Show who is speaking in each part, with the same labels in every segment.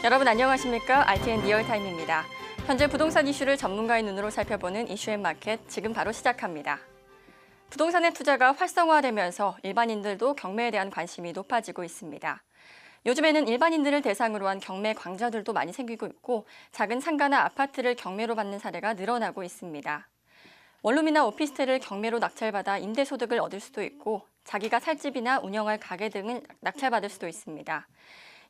Speaker 1: 여러분 안녕하십니까? RTN 리얼타임입니다. 현재 부동산 이슈를 전문가의 눈으로 살펴보는 이슈앤마켓 지금 바로 시작합니다. 부동산의 투자가 활성화되면서 일반인들도 경매에 대한 관심이 높아지고 있습니다. 요즘에는 일반인들을 대상으로 한 경매 광장들도 많이 생기고 있고 작은 상가나 아파트를 경매로 받는 사례가 늘어나고 있습니다. 원룸이나 오피스텔을 경매로 낙찰받아 임대소득을 얻을 수도 있고 자기가 살 집이나 운영할 가게 등을 낙찰받을 수도 있습니다.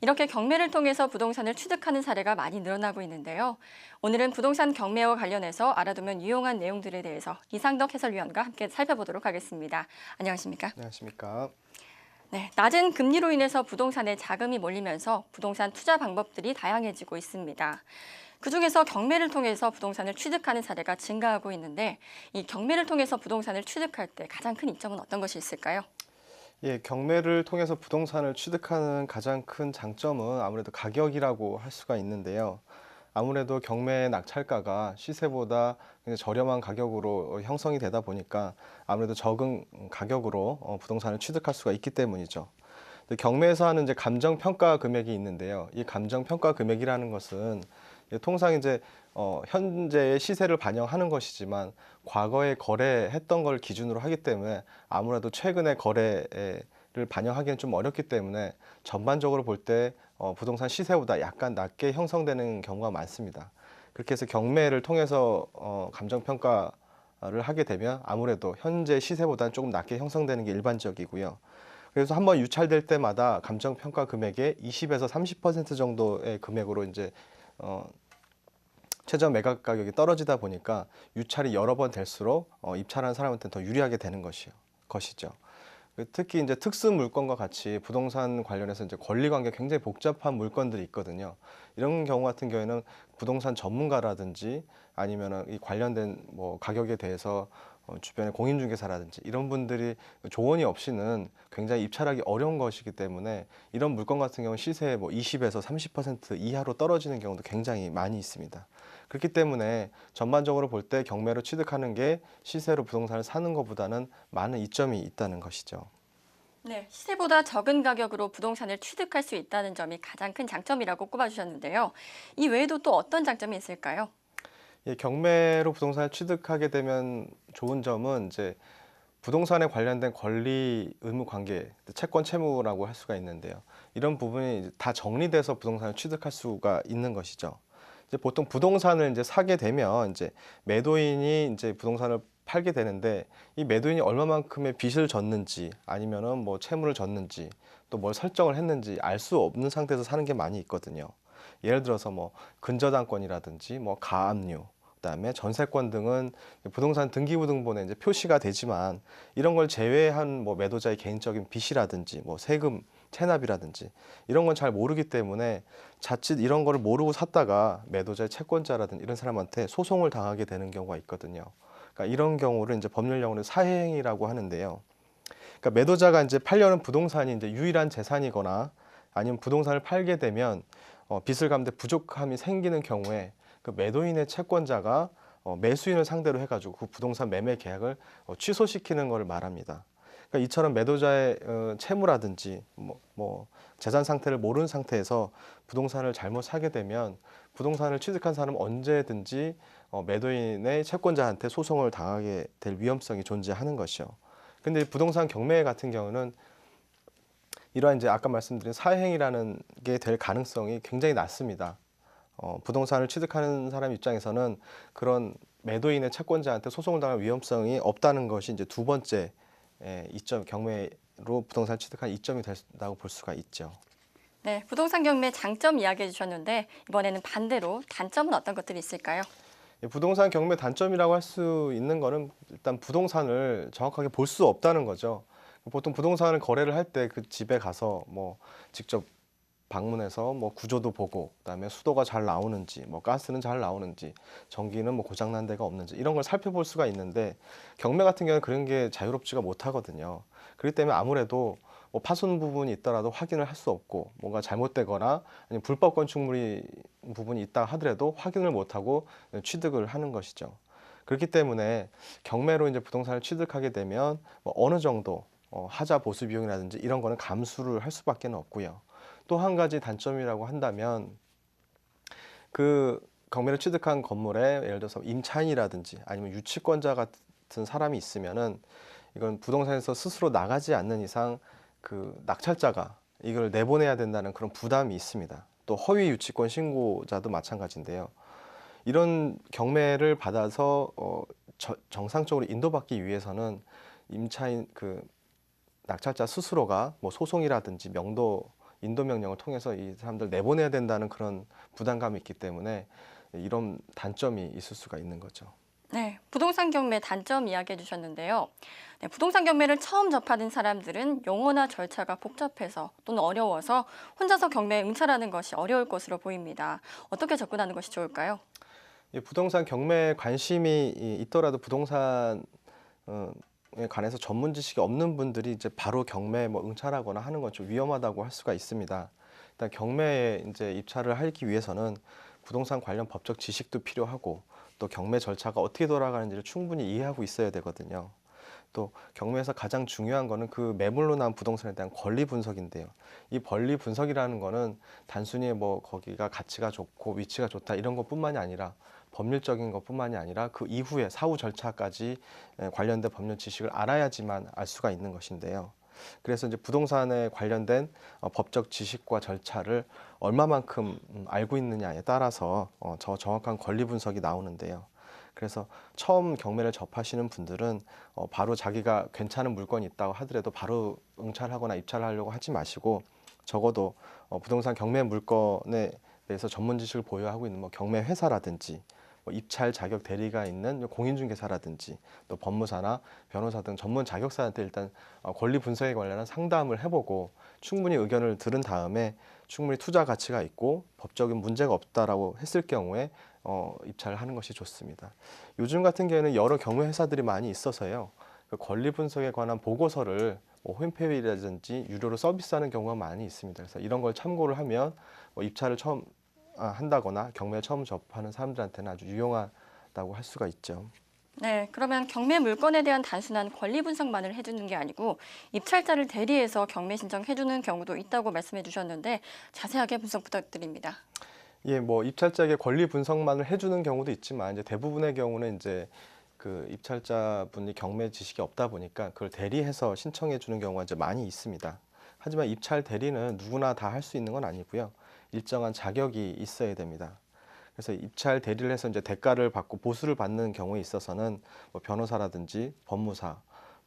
Speaker 1: 이렇게 경매를 통해서 부동산을 취득하는 사례가 많이 늘어나고 있는데요. 오늘은 부동산 경매와 관련해서 알아두면 유용한 내용들에 대해서 이상덕 해설위원과 함께 살펴보도록 하겠습니다. 안녕하십니까?
Speaker 2: 안녕하십니까.
Speaker 1: 네, 낮은 금리로 인해서 부동산에 자금이 몰리면서 부동산 투자 방법들이 다양해지고 있습니다. 그중에서 경매를 통해서 부동산을 취득하는 사례가 증가하고 있는데 이 경매를 통해서 부동산을 취득할 때 가장 큰 이점은 어떤 것이 있을까요?
Speaker 2: 경매를 통해서 부동산을 취득하는 가장 큰 장점은 아무래도 가격이라고 할 수가 있는데요. 아무래도 경매 낙찰가가 시세보다 굉장히 저렴한 가격으로 형성이 되다 보니까 아무래도 적은 가격으로 부동산을 취득할 수가 있기 때문이죠. 근데 경매에서 하는 이제 감정평가 금액이 있는데요. 이 감정평가 금액이라는 것은 통상 이제 현재의 시세를 반영하는 것이지만 과거에 거래했던 걸 기준으로 하기 때문에 아무래도 최근의 거래를 반영하기는 좀 어렵기 때문에 전반적으로 볼 때 부동산 시세보다 약간 낮게 형성되는 경우가 많습니다. 그렇게 해서 경매를 통해서 감정평가를 하게 되면 아무래도 현재 시세보다는 조금 낮게 형성되는 게 일반적이고요. 그래서 한번 유찰될 때마다 감정평가 금액의 20에서 30% 정도의 금액으로 이제 최저 매각 가격이 떨어지다 보니까 유찰이 여러 번 될수록 입찰한 사람한테는 더 유리하게 되는 것이죠. 특히 이제 특수 물건과 같이 부동산 관련해서 이제 권리 관계 굉장히 복잡한 물건들이 있거든요. 이런 경우 같은 경우에는 부동산 전문가라든지 아니면은 이 관련된 뭐 가격에 대해서 주변의 공인중개사라든지 이런 분들이 조언이 없이는 굉장히 입찰하기 어려운 것이기 때문에 이런 물건 같은 경우는 시세의 뭐 20에서 30% 이하로 떨어지는 경우도 굉장히 많이 있습니다. 그렇기 때문에 전반적으로 볼 때 경매로 취득하는 게 시세로 부동산을 사는 것보다는 많은 이점이 있다는 것이죠.
Speaker 1: 네, 시세보다 적은 가격으로 부동산을 취득할 수 있다는 점이 가장 큰 장점이라고 꼽아주셨는데요. 이 외에도 또 어떤 장점이 있을까요?
Speaker 2: 경매로 부동산을 취득하게 되면 좋은 점은 이제 부동산에 관련된 권리 의무 관계, 채권 채무라고 할 수가 있는데요. 이런 부분이 이제 다 정리돼서 부동산을 취득할 수가 있는 것이죠. 이제 보통 부동산을 이제 사게 되면 이제 매도인이 이제 부동산을 팔게 되는데 이 매도인이 얼마만큼의 빚을 졌는지 아니면은 뭐 채무를 졌는지 또 뭘 설정을 했는지 알 수 없는 상태에서 사는 게 많이 있거든요. 예를 들어서 뭐 근저당권이라든지 뭐 가압류, 그다음에 전세권 등은 부동산 등기부등본에 이제 표시가 되지만 이런 걸 제외한 뭐 매도자의 개인적인 빚이라든지 뭐 세금 체납이라든지 이런 건 잘 모르기 때문에 자칫 이런 거를 모르고 샀다가 매도자의 채권자라든지 이런 사람한테 소송을 당하게 되는 경우가 있거든요. 그러니까 이런 경우를 이제 법률 용어로 사해행위라고 하는데요. 그러니까 매도자가 이제 팔려는 부동산이 이제 유일한 재산이거나 아니면 부동산을 팔게 되면 빚을 갚는데 부족함이 생기는 경우에 그 매도인의 채권자가 매수인을 상대로 해가지고 그 부동산 매매 계약을 취소시키는 것을 말합니다. 그러니까 이처럼 매도자의 채무라든지 뭐 재산 상태를 모르는 상태에서 부동산을 잘못 사게 되면 부동산을 취득한 사람은 언제든지 매도인의 채권자한테 소송을 당하게 될 위험성이 존재하는 것이요. 근데 부동산 경매 같은 경우는 이러한 이제 아까 말씀드린 사행이라는 게 될 가능성이 굉장히 낮습니다. 부동산을 취득하는 사람 입장에서는 그런 매도인의 채권자한테 소송을 당할 위험성이 없다는 것이 이제 두 번째 이점, 경매로 부동산 취득한 이점이 된다고 볼 수가 있죠.
Speaker 1: 네, 부동산 경매 장점 이야기해 주셨는데 이번에는 반대로 단점은 어떤 것들이 있을까요?
Speaker 2: 부동산 경매 단점이라고 할 수 있는 거는 일단 부동산을 정확하게 볼 수 없다는 거죠. 보통 부동산을 거래를 할 때 그 집에 가서 뭐 직접 방문해서 뭐 구조도 보고 그다음에 수도가 잘 나오는지 뭐 가스는 잘 나오는지 전기는 뭐 고장난 데가 없는지 이런 걸 살펴볼 수가 있는데 경매 같은 경우는 그런 게 자유롭지가 못하거든요. 그렇기 때문에 아무래도 뭐 파손 부분이 있더라도 확인을 할 수 없고 뭔가 잘못되거나 아니면 불법 건축물이 부분이 있다 하더라도 확인을 못하고 취득을 하는 것이죠. 그렇기 때문에 경매로 이제 부동산을 취득하게 되면 뭐 어느 정도 하자 보수 비용이라든지 이런 거는 감수를 할 수밖에 없고요. 또 한 가지 단점이라고 한다면 그 경매를 취득한 건물에 예를 들어서 임차인이라든지 아니면 유치권자 같은 사람이 있으면은 이건 부동산에서 스스로 나가지 않는 이상 그 낙찰자가 이걸 내보내야 된다는 그런 부담이 있습니다. 또 허위 유치권 신고자도 마찬가지인데요. 이런 경매를 받아서 정상적으로 인도받기 위해서는 임차인 그 낙찰자 스스로가 뭐 소송이라든지 인도 명령을 통해서 이 사람들 내보내야 된다는 그런 부담감이 있기 때문에 이런 단점이 있을 수가 있는 거죠.
Speaker 1: 네, 부동산 경매 단점 이야기해 주셨는데요. 네, 부동산 경매를 처음 접하는 사람들은 용어나 절차가 복잡해서 또는 어려워서 혼자서 경매에 응찰하는 것이 어려울 것으로 보입니다. 어떻게 접근하는 것이 좋을까요?
Speaker 2: 이 부동산 경매에 관심이 있더라도 부동산에 관해서 전문 지식이 없는 분들이 이제 바로 경매에 뭐 응찰하거나 하는 건 좀 위험하다고 할 수가 있습니다. 일단 경매에 이제 입찰을 하기 위해서는 부동산 관련 법적 지식도 필요하고 또 경매 절차가 어떻게 돌아가는지를 충분히 이해하고 있어야 되거든요. 또 경매에서 가장 중요한 거는 그 매물로 나온 부동산에 대한 권리 분석인데요. 이 권리 분석이라는 거는 단순히 뭐 거기가 가치가 좋고 위치가 좋다 이런 것뿐만이 아니라 법률적인 것뿐만이 아니라 그 이후에 사후 절차까지 관련된 법률 지식을 알아야지만 알 수가 있는 것인데요. 그래서 이제 부동산에 관련된 법적 지식과 절차를 얼마만큼 알고 있느냐에 따라서 저 정확한 권리 분석이 나오는데요. 그래서 처음 경매를 접하시는 분들은 바로 자기가 괜찮은 물건이 있다고 하더라도 바로 응찰하거나 입찰하려고 하지 마시고 적어도 부동산 경매 물건에 대해서 전문 지식을 보유하고 있는 뭐 경매 회사라든지 뭐 입찰 자격 대리가 있는 공인중개사라든지 또 법무사나 변호사 등 전문 자격사한테 일단 권리 분석에 관련한 상담을 해보고 충분히 의견을 들은 다음에 충분히 투자 가치가 있고 법적인 문제가 없다라고 했을 경우에 입찰을 하는 것이 좋습니다. 요즘 같은 경우에는 여러 경매 회사들이 많이 있어서요. 그 권리 분석에 관한 보고서를 뭐 홈페이지라든지 유료로 서비스하는 경우가 많이 있습니다. 그래서 이런 걸 참고를 하면 입찰을 처음 한다거나 경매를 처음 접하는 사람들한테는 아주 유용하다고 할 수가 있죠.
Speaker 1: 네, 그러면 경매 물건에 대한 단순한 권리 분석만을 해주는 게 아니고 입찰자를 대리해서 경매 신청해주는 경우도 있다고 말씀해 주셨는데 자세하게 분석 부탁드립니다.
Speaker 2: 예, 뭐 입찰자에게 권리 분석만을 해주는 경우도 있지만 이제 대부분의 경우는 이제 그 입찰자분이 경매 지식이 없다 보니까 그걸 대리해서 신청해 주는 경우가 이제 많이 있습니다. 하지만 입찰 대리는 누구나 다 할 수 있는 건 아니고요. 일정한 자격이 있어야 됩니다. 그래서 입찰 대리를 해서 이제 대가를 받고 보수를 받는 경우에 있어서는 뭐 변호사라든지 법무사,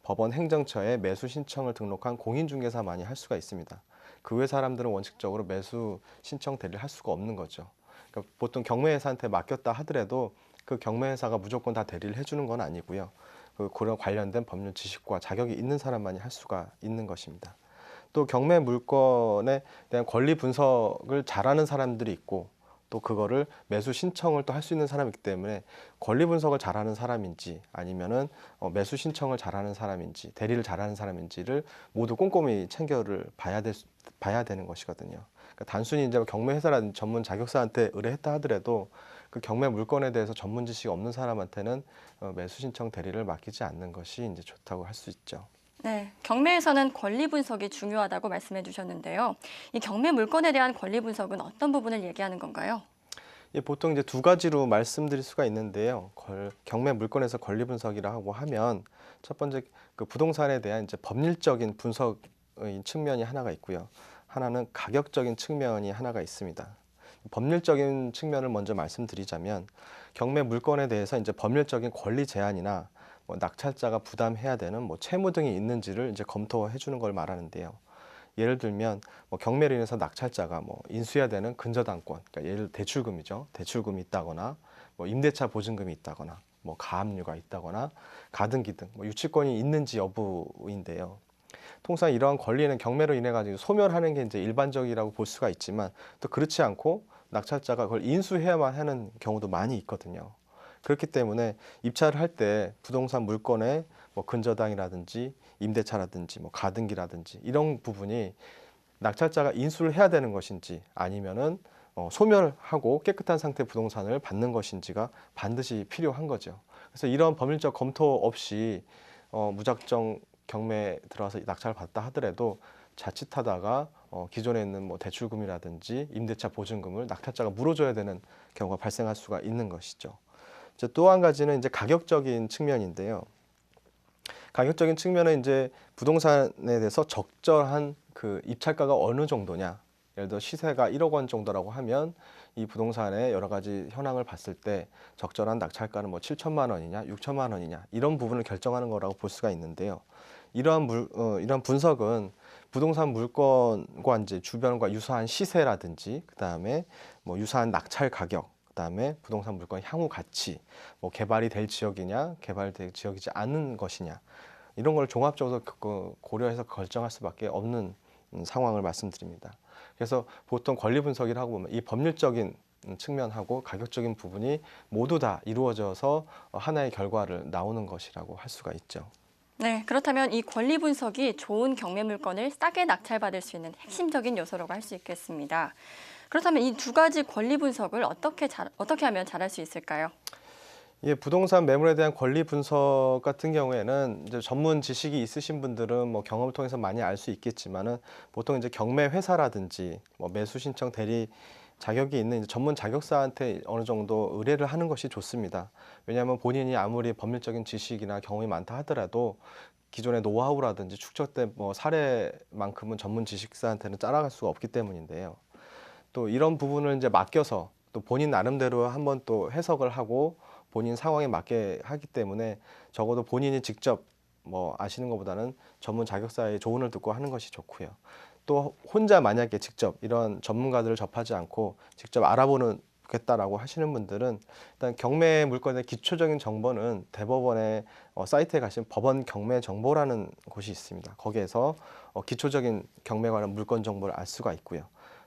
Speaker 2: 법원 행정처에 매수 신청을 등록한 공인중개사만이 할 수가 있습니다. 그 외 사람들은 원칙적으로 매수 신청 대리를 할 수가 없는 거죠. 그러니까 보통 경매회사한테 맡겼다 하더라도 그 경매회사가 무조건 다 대리를 해주는 건 아니고요. 그런 관련된 법률 지식과 자격이 있는 사람만이 할 수가 있는 것입니다. 또 경매 물건에 대한 권리 분석을 잘하는 사람들이 있고 또 그거를 매수 신청을 또 할 수 있는 사람이기 때문에 권리 분석을 잘하는 사람인지 아니면은 매수 신청을 잘하는 사람인지 대리를 잘하는 사람인지를 모두 꼼꼼히 봐야 되는 것이거든요. 그러니까 단순히 이제 경매 회사라든지 전문 자격사한테 의뢰했다 하더라도 그 경매 물건에 대해서 전문 지식이 없는 사람한테는 매수 신청 대리를 맡기지 않는 것이 이제 좋다고 할 수 있죠.
Speaker 1: 네, 경매에서는 권리 분석이 중요하다고 말씀해 주셨는데요. 이 경매 물건에 대한 권리 분석은 어떤 부분을 얘기하는 건가요?
Speaker 2: 예, 보통 이제 두 가지로 말씀드릴 수가 있는데요. 경매 물건에서 권리 분석이라고 하면 첫 번째 그 부동산에 대한 이제 법률적인 분석의 측면이 하나가 있고요. 하나는 가격적인 측면이 하나가 있습니다. 법률적인 측면을 먼저 말씀드리자면 경매 물건에 대해서 이제 법률적인 권리 제한이나 뭐 낙찰자가 부담해야 되는 뭐 채무 등이 있는지를 이제 검토해 주는 걸 말하는데요. 예를 들면 뭐 경매로 인해서 낙찰자가 뭐 인수해야 되는 근저당권, 그러니까 예를 대출금이죠. 대출금이 있다거나 뭐 임대차 보증금이 있다거나 뭐 가압류가 있다거나 가등기 등 뭐 유치권이 있는지 여부인데요. 통상 이러한 권리는 경매로 인해 가지고 소멸하는 게 이제 일반적이라고 볼 수가 있지만 또 그렇지 않고 낙찰자가 그걸 인수해야만 하는 경우도 많이 있거든요. 그렇기 때문에 입찰을 할 때 부동산 물건의 뭐 근저당이라든지 임대차라든지 뭐 가등기라든지 이런 부분이 낙찰자가 인수를 해야 되는 것인지 아니면은 소멸하고 깨끗한 상태 부동산을 받는 것인지가 반드시 필요한 거죠. 그래서 이런 법률적 검토 없이 무작정 경매에 들어와서 낙찰을 받다 하더라도 자칫하다가 기존에 있는 뭐 대출금이라든지 임대차 보증금을 낙찰자가 물어줘야 되는 경우가 발생할 수가 있는 것이죠. 이제 또 한 가지는 이제 가격적인 측면인데요. 가격적인 측면은 이제 부동산에 대해서 적절한 그 입찰가가 어느 정도냐. 예를 들어 시세가 1억 원 정도라고 하면 이 부동산의 여러 가지 현황을 봤을 때 적절한 낙찰가는 뭐 7천만 원이냐, 6천만 원이냐 이런 부분을 결정하는 거라고 볼 수가 있는데요. 이러한 분석은 부동산 물건과 이제 주변과 유사한 시세라든지 그다음에 뭐 유사한 낙찰 가격, 그다음에 부동산 물건 향후 가치, 뭐 개발이 될 지역이냐, 개발될 지역이지 않은 것이냐 이런 걸 종합적으로 고려해서 결정할 수밖에 없는 상황을 말씀드립니다. 그래서 보통 권리 분석을 하고 보면 이 법률적인 측면하고 가격적인 부분이 모두 다 이루어져서 하나의 결과를 나오는 것이라고 할 수가 있죠.
Speaker 1: 네, 그렇다면 이 권리 분석이 좋은 경매 물건을 싸게 낙찰받을 수 있는 핵심적인 요소라고 할 수 있겠습니다. 그렇다면 이 두 가지 권리 분석을 어떻게 하면 잘할 수 있을까요?
Speaker 2: 예, 부동산 매물에 대한 권리 분석 같은 경우에는 이제 전문 지식이 있으신 분들은 뭐 경험을 통해서 많이 알 수 있겠지만은 보통 이제 경매 회사라든지 뭐 매수 신청 대리 자격이 있는 이제 전문 자격사한테 어느 정도 의뢰를 하는 것이 좋습니다. 왜냐하면 본인이 아무리 법률적인 지식이나 경험이 많다 하더라도 기존의 노하우라든지 축적된 뭐 사례만큼은 전문 지식사한테는 따라갈 수가 없기 때문인데요. 또 이런 부분을 이제 맡겨서 또 본인 나름대로 한번 또 해석을 하고 본인 상황에 맞게 하기 때문에 적어도 본인이 직접 뭐 아시는 것보다는 전문 자격사의 조언을 듣고 하는 것이 좋고요. 또 혼자 만약에 직접 이런 전문가들을 접하지 않고 직접 알아보겠다라고 하시는 분들은 일단 경매 물건의 기초적인 정보는 대법원의 사이트에 가시면 법원 경매 정보라는 곳이 있습니다. 거기에서 기초적인 경매 관련 물건 정보를 알 수가 있고요.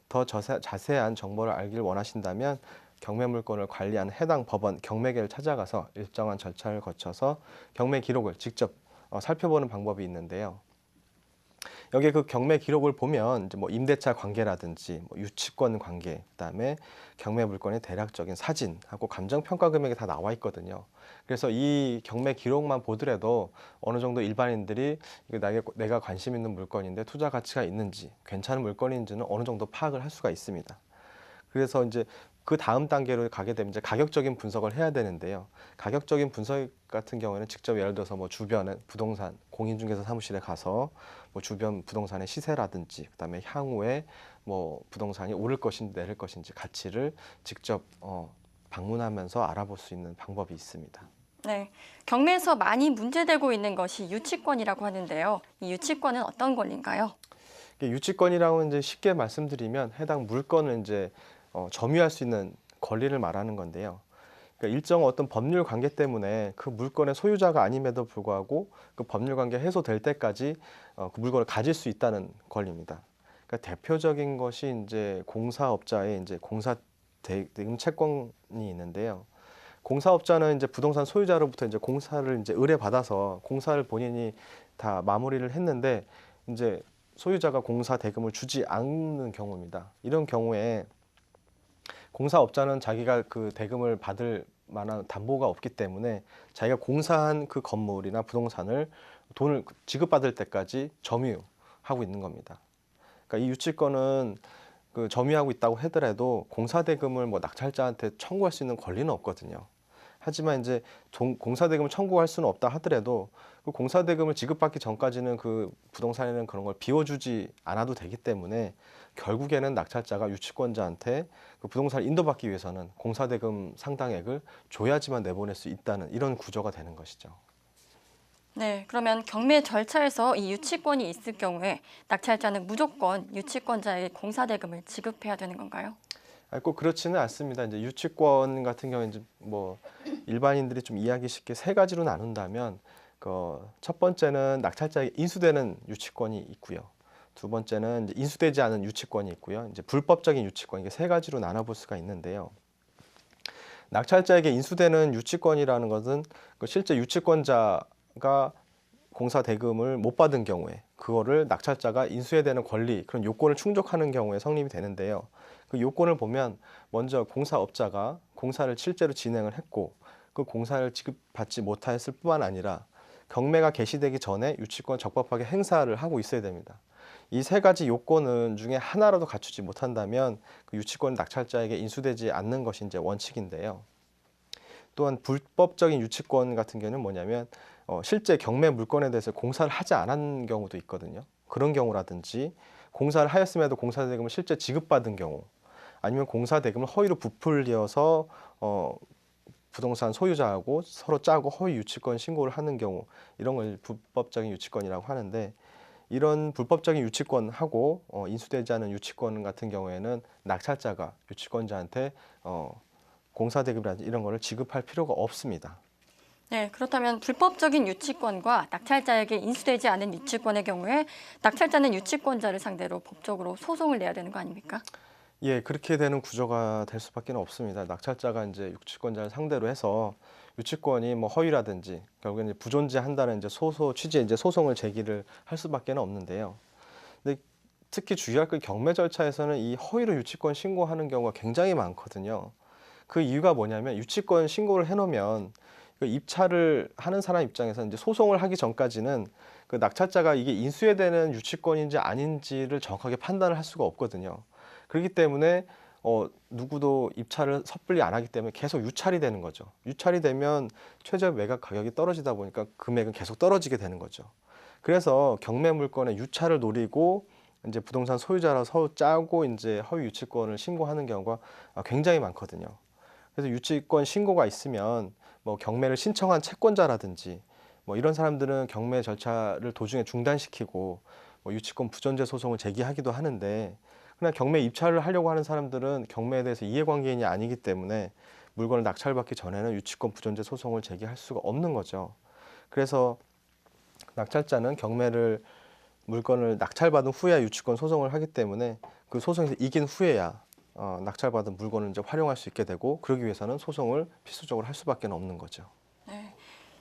Speaker 2: 더 자세한 정보를 알길 원하신다면 경매 물건을 관리하는 해당 법원 경매계를 찾아가서 일정한 절차를 거쳐서 경매 기록을 직접 살펴보는 방법이 있는데요. 여기에 그 경매 기록을 보면 이제 뭐 임대차 관계라든지 뭐 유치권 관계, 그다음에 경매 물건의 대략적인 사진하고 감정 평가 금액이 다 나와 있거든요. 그래서 이 경매 기록만 보더라도 어느 정도 일반인들이 이게 내가 관심 있는 물건인데 투자 가치가 있는지, 괜찮은 물건인지는 어느 정도 파악을 할 수가 있습니다. 그래서 이제 그 다음 단계로 가게 되면 이제 가격적인 분석을 해야 되는데요. 가격적인 분석 같은 경우에는 직접 예를 들어서 뭐 주변에 부동산 공인중개사 사무실에 가서 뭐 주변 부동산의 시세라든지 그다음에 향후에 뭐 부동산이 오를 것인지 내릴 것인지 가치를 직접 방문하면서 알아볼 수 있는 방법이 있습니다.
Speaker 1: 네, 경매에서 많이 문제되고 있는 것이 유치권이라고 하는데요. 이 유치권은 어떤 권리인가요?
Speaker 2: 유치권이라고 이제 쉽게 말씀드리면 해당 물건을 이제 점유할 수 있는 권리를 말하는 건데요. 그러니까 일정 어떤 법률 관계 때문에 그 물건의 소유자가 아님에도 불구하고 그 법률 관계 해소될 때까지 그 물건을 가질 수 있다는 권리입니다. 그러니까 대표적인 것이 이제 공사업자의 이제 공사 대금 채권이 있는데요. 공사업자는 이제 부동산 소유자로부터 이제 공사를 이제 의뢰받아서 공사를 본인이 다 마무리를 했는데 이제 소유자가 공사 대금을 주지 않는 경우입니다. 이런 경우에 공사업자는 자기가 그 대금을 받을 만한 담보가 없기 때문에 자기가 공사한 그 건물이나 부동산을 돈을 지급받을 때까지 점유하고 있는 겁니다. 그러니까 이 유치권은 그 점유하고 있다고 하더라도 공사 대금을 뭐 낙찰자한테 청구할 수 있는 권리는 없거든요. 하지만 이제 공사 대금을 청구할 수는 없다 하더라도 그 공사 대금을 지급받기 전까지는 그 부동산에는 그런 걸 비워주지 않아도 되기 때문에 결국에는 낙찰자가 유치권자한테 그 부동산을 인도받기 위해서는 공사 대금 상당액을 줘야지만 내보낼 수 있다는 이런 구조가 되는 것이죠.
Speaker 1: 네, 그러면 경매 절차에서 이 유치권이 있을 경우에 낙찰자는 무조건 유치권자의 공사대금을 지급해야 되는 건가요?
Speaker 2: 꼭 그렇지는 않습니다. 이제 유치권 같은 경우에 이제 뭐 일반인들이 좀 이해하기 쉽게 세 가지로 나눈다면 그 첫 번째는 낙찰자에게 인수되는 유치권이 있고요. 두 번째는 이제 인수되지 않은 유치권이 있고요. 이제 불법적인 유치권 이게 세 가지로 나눠볼 수가 있는데요. 낙찰자에게 인수되는 유치권이라는 것은 그 실제 유치권자가 공사 대금을 못 받은 경우에 그거를 낙찰자가 인수해야 되는 권리 그런 요건을 충족하는 경우에 성립이 되는데요. 그 요건을 보면 먼저 공사업자가 공사를 실제로 진행을 했고 그 공사를 지급받지 못했을 뿐만 아니라 경매가 개시되기 전에 유치권 적법하게 행사를 하고 있어야 됩니다. 이 세 가지 요건은 중에 하나라도 갖추지 못한다면 그 유치권이 낙찰자에게 인수되지 않는 것이 이제 원칙인데요. 또한 불법적인 유치권 같은 경우는 뭐냐면 실제 경매 물건에 대해서 공사를 하지 않은 경우도 있거든요. 그런 경우라든지 공사를 하였음에도 공사 대금을 실제 지급받은 경우, 아니면 공사 대금을 허위로 부풀려서 부동산 소유자하고 서로 짜고 허위 유치권 신고를 하는 경우, 이런 걸 불법적인 유치권이라고 하는데, 이런 불법적인 유치권하고 인수되지 않은 유치권 같은 경우에는 낙찰자가 유치권자한테 공사대금이라든지 이런 거를 지급할 필요가 없습니다.
Speaker 1: 네, 그렇다면 불법적인 유치권과 낙찰자에게 인수되지 않은 유치권의 경우에 낙찰자는 유치권자를 상대로 법적으로 소송을 내야 되는 거 아닙니까?
Speaker 2: 예, 그렇게 되는 구조가 될 수밖에 없습니다. 낙찰자가 이제 유치권자를 상대로 해서 유치권이 뭐 허위라든지 결국에는 이제 부존재한다는 이제 취지의 이제 소송을 제기를 할 수밖에 없는데요. 근데 특히 주의할 그 경매 절차에서는 이 허위로 유치권 신고하는 경우가 굉장히 많거든요. 그 이유가 뭐냐면 유치권 신고를 해놓으면 그 입찰을 하는 사람 입장에서 이제 소송을 하기 전까지는 그 낙찰자가 이게 인수해되는 유치권인지 아닌지를 정확하게 판단을 할 수가 없거든요. 그렇기 때문에 누구도 입찰을 섣불리 안 하기 때문에 계속 유찰이 되는 거죠. 유찰이 되면 최저 매각 가격이 떨어지다 보니까 금액은 계속 떨어지게 되는 거죠. 그래서 경매 물건의 유찰을 노리고 이제 부동산 소유자랑 서로 짜고 이제 허위 유치권을 신고하는 경우가 굉장히 많거든요. 그래서 유치권 신고가 있으면 뭐 경매를 신청한 채권자라든지 뭐 이런 사람들은 경매 절차를 도중에 중단시키고 뭐 유치권 부존재 소송을 제기하기도 하는데, 그러나 경매 입찰을 하려고 하는 사람들은 경매에 대해서 이해관계인이 아니기 때문에 물건을 낙찰받기 전에는 유치권 부존재 소송을 제기할 수가 없는 거죠. 그래서 낙찰자는 물건을 낙찰받은 후에야 유치권 소송을 하기 때문에 그 소송에서 이긴 후에야 낙찰받은 물건을 이제 활용할 수 있게 되고, 그러기 위해서는 소송을 필수적으로 할 수밖에 없는 거죠.
Speaker 1: 네,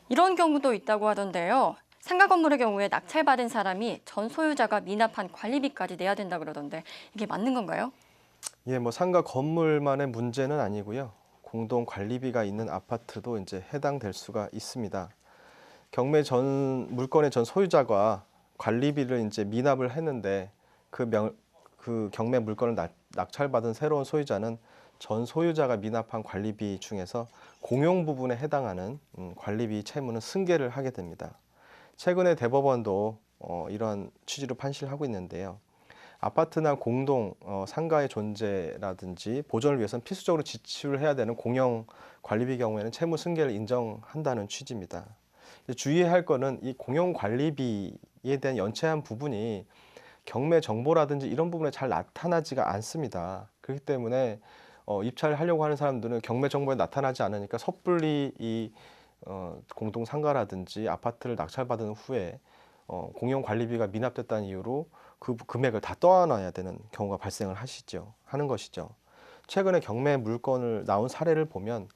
Speaker 1: 이런 경우도 있다고 하던데요. 상가 건물의 경우에 낙찰받은 사람이 전 소유자가 미납한 관리비까지 내야 된다 그러던데 이게 맞는 건가요?
Speaker 2: 예, 뭐 상가 건물만의 문제는 아니고요. 공동 관리비가 있는 아파트도 이제 해당될 수가 있습니다. 물건의 전 소유자가 관리비를 이제 미납을 했는데 그 경매 물건을 낙찰받은 새로운 소유자는 전 소유자가 미납한 관리비 중에서 공용 부분에 해당하는 관리비 채무는 승계를 하게 됩니다. 최근에 대법원도 이런 취지로 판시하고 있는데요. 아파트나 공동 상가의 존재라든지 보존을 위해서는 필수적으로 지출을 해야 되는 공용 관리비 경우에는 채무 승계를 인정한다는 취지입니다. 주의해야 할 거는 이 공용 관리비에 대한 연체한 부분이 경매 정보라든지 이런 부분에 잘 나타나지가 않습니다. 그렇기 때문에 입찰을 하려고 하는 사람들은 경매 정보에 나타나지 않으니까 섣불리 이 공동 상가라든지 아파트를 낙찰받은 후에 공용 관리비가 미납됐다는 이유로 그 금액을 다 떠안아야 되는 경우가 발생을 하는 것이죠. 최근에 경매 물건을 나온 사례를 보면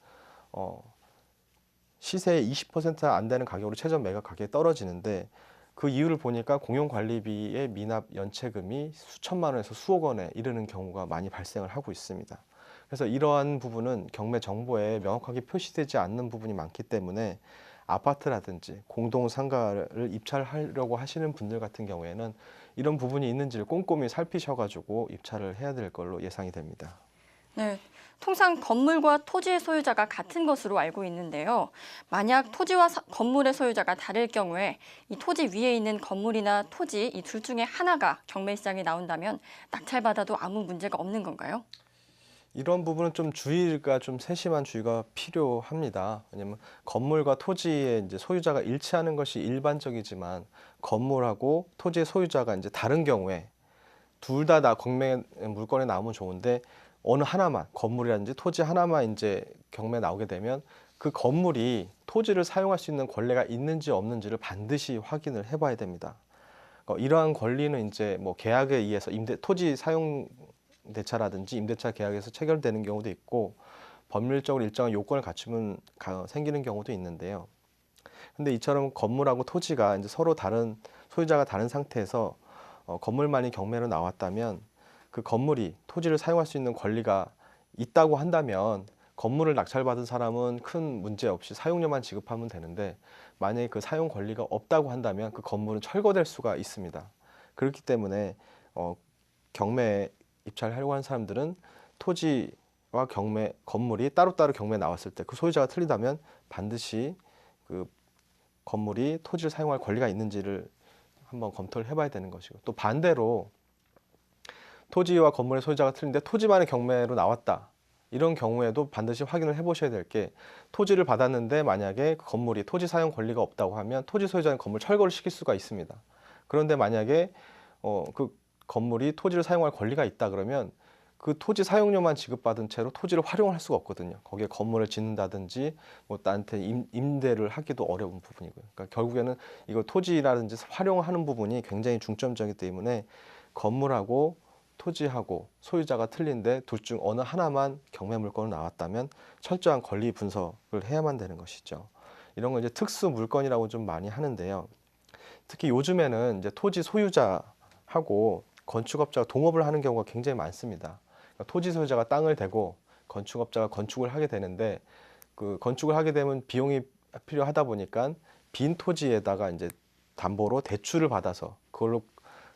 Speaker 2: 시세의 20%안 되는 가격으로 최저 매각 가격이 떨어지는데, 그 이유를 보니까 공용 관리비의 미납 연체금이 수천만 원에서 수억 원에 이르는 경우가 많이 발생을 하고 있습니다. 그래서 이러한 부분은 경매 정보에 명확하게 표시되지 않는 부분이 많기 때문에 아파트라든지 공동 상가를 입찰하려고 하시는 분들 같은 경우에는 이런 부분이 있는지를 꼼꼼히 살피셔가지고 입찰을 해야 될 걸로 예상이 됩니다.
Speaker 1: 네, 통상 건물과 토지의 소유자가 같은 것으로 알고 있는데요. 만약 토지와 건물의 소유자가 다를 경우에 이 토지 위에 있는 건물이나 토지 이 둘 중에 하나가 경매 시장에 나온다면 낙찰받아도 아무 문제가 없는 건가요?
Speaker 2: 이런 부분은 좀 세심한 주의가 필요합니다. 왜냐하면 건물과 토지의 이제 소유자가 일치하는 것이 일반적이지만, 건물하고 토지의 소유자가 이제 다른 경우에 둘 다 경매 물건에 나오면 좋은데, 어느 하나만 건물이라든지 토지 하나만 이제 경매에 나오게 되면 그 건물이 토지를 사용할 수 있는 권리가 있는지 없는지를 반드시 확인을 해봐야 됩니다. 이러한 권리는 이제 뭐 계약에 의해서 토지 사용 대차라든지 임대차 계약에서 체결되는 경우도 있고, 법률적으로 일정한 요건을 갖추면 생기는 경우도 있는데요. 근데 이처럼 건물하고 토지가 이제 서로 다른 소유자가 다른 상태에서 건물만이 경매로 나왔다면, 그 건물이 토지를 사용할 수 있는 권리가 있다고 한다면 건물을 낙찰받은 사람은 큰 문제 없이 사용료만 지급하면 되는데, 만약에 그 사용 권리가 없다고 한다면 그 건물은 철거될 수가 있습니다. 그렇기 때문에 경매에 입찰하려고 하는 사람들은 토지와 건물이 따로따로 경매에 나왔을 때 그 소유자가 틀리다면 반드시 그 건물이 토지를 사용할 권리가 있는지를 한번 검토를 해봐야 되는 것이고, 또 반대로 토지와 건물의 소유자가 틀린데 토지만의 경매로 나왔다. 이런 경우에도 반드시 확인을 해보셔야 될 게, 토지를 받았는데 만약에 그 건물이 토지 사용 권리가 없다고 하면 토지 소유자는 건물 철거를 시킬 수가 있습니다. 그런데 만약에 그 건물이 토지를 사용할 권리가 있다 그러면 그 토지 사용료만 지급받은 채로 토지를 활용을 할 수가 없거든요. 거기에 건물을 짓는다든지 뭐 나한테 임대를 하기도 어려운 부분이고요. 그러니까 결국에는 이거 토지라든지 활용하는 부분이 굉장히 중점적이기 때문에 건물하고 토지하고 소유자가 틀린데 둘 중 어느 하나만 경매 물건으로 나왔다면 철저한 권리 분석을 해야만 되는 것이죠. 이런 거 이제 특수 물건이라고 좀 많이 하는데요. 특히 요즘에는 이제 토지 소유자하고 건축업자가 동업을 하는 경우가 굉장히 많습니다. 그러니까 토지 소유자가 땅을 대고 건축업자가 건축을 하게 되는데, 그 건축을 하게 되면 비용이 필요하다 보니까 빈 토지에다가 이제 담보로 대출을 받아서 그걸로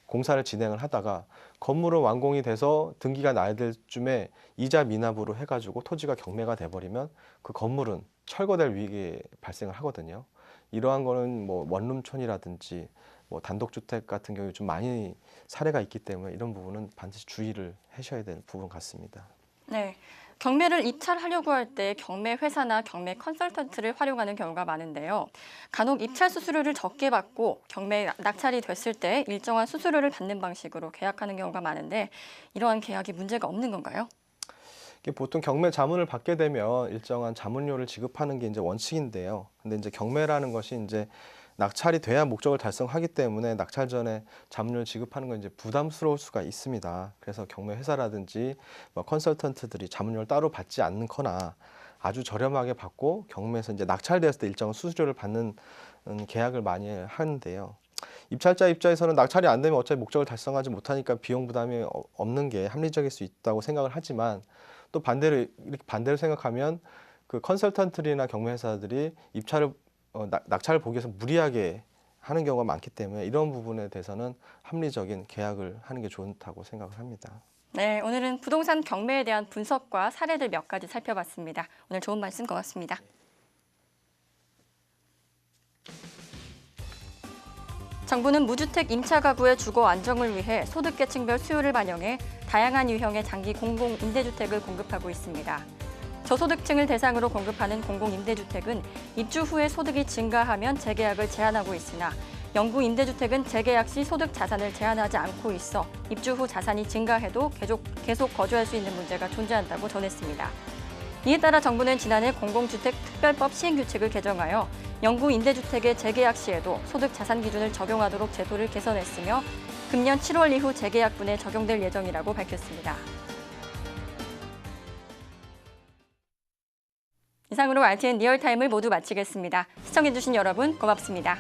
Speaker 2: 공사를 진행을 하다가 건물은 완공이 돼서 등기가 나야 될 쯤에 이자 미납으로 해가지고 토지가 경매가 돼버리면 그 건물은 철거될 위기에 발생을 하거든요. 이러한 거는 뭐 원룸촌이라든지 뭐 단독주택 같은 경우에 좀 많이 사례가 있기 때문에 이런 부분은 반드시 주의를 하셔야 될 부분 같습니다.
Speaker 1: 네. 경매를 입찰하려고 할 때 경매 회사나 경매 컨설턴트를 활용하는 경우가 많은데요. 간혹 입찰 수수료를 적게 받고 경매 낙찰이 됐을 때 일정한 수수료를 받는 방식으로 계약하는 경우가 많은데, 이러한 계약이 문제가 없는 건가요?
Speaker 2: 이게 보통 경매 자문을 받게 되면 일정한 자문료를 지급하는 게 이제 원칙인데요. 근데 이제 경매라는 것이 이제 낙찰이 돼야 목적을 달성하기 때문에 낙찰 전에 자문료를 지급하는 건 이제 부담스러울 수가 있습니다. 그래서 경매 회사라든지 뭐 컨설턴트들이 자문료를 따로 받지 않거나 아주 저렴하게 받고 경매에서 이제 낙찰되었을 때 일정한 수수료를 받는 계약을 많이 하는데요. 입찰자 입장에서는 낙찰이 안 되면 어차피 목적을 달성하지 못하니까 비용 부담이 없는 게 합리적일 수 있다고 생각을 하지만, 또 반대로 이렇게 반대로 생각하면 그 컨설턴트나 경매 회사들이 낙찰을 보기 위해서 무리하게 하는 경우가 많기 때문에 이런 부분에 대해서는 합리적인 계약을 하는 게 좋다고 생각을 합니다.
Speaker 1: 네, 오늘은 부동산 경매에 대한 분석과 사례들 몇 가지 살펴봤습니다. 오늘 좋은 말씀 고맙습니다. 정부는 무주택 임차 가구의 주거 안정을 위해 소득계층별 수요를 반영해 다양한 유형의 장기 공공임대주택을 공급하고 있습니다. 저소득층을 대상으로 공급하는 공공임대주택은 입주 후에 소득이 증가하면 재계약을 제한하고 있으나, 영구임대주택은 재계약 시 소득 자산을 제한하지 않고 있어 입주 후 자산이 증가해도 계속 거주할 수 있는 문제가 존재한다고 전했습니다. 이에 따라 정부는 지난해 공공주택특별법 시행규칙을 개정하여 영구임대주택의 재계약 시에도 소득 자산 기준을 적용하도록 제도를 개선했으며 금년 7월 이후 재계약분에 적용될 예정이라고 밝혔습니다. 이상으로 RTN 리얼타임을 모두 마치겠습니다. 시청해주신 여러분 고맙습니다.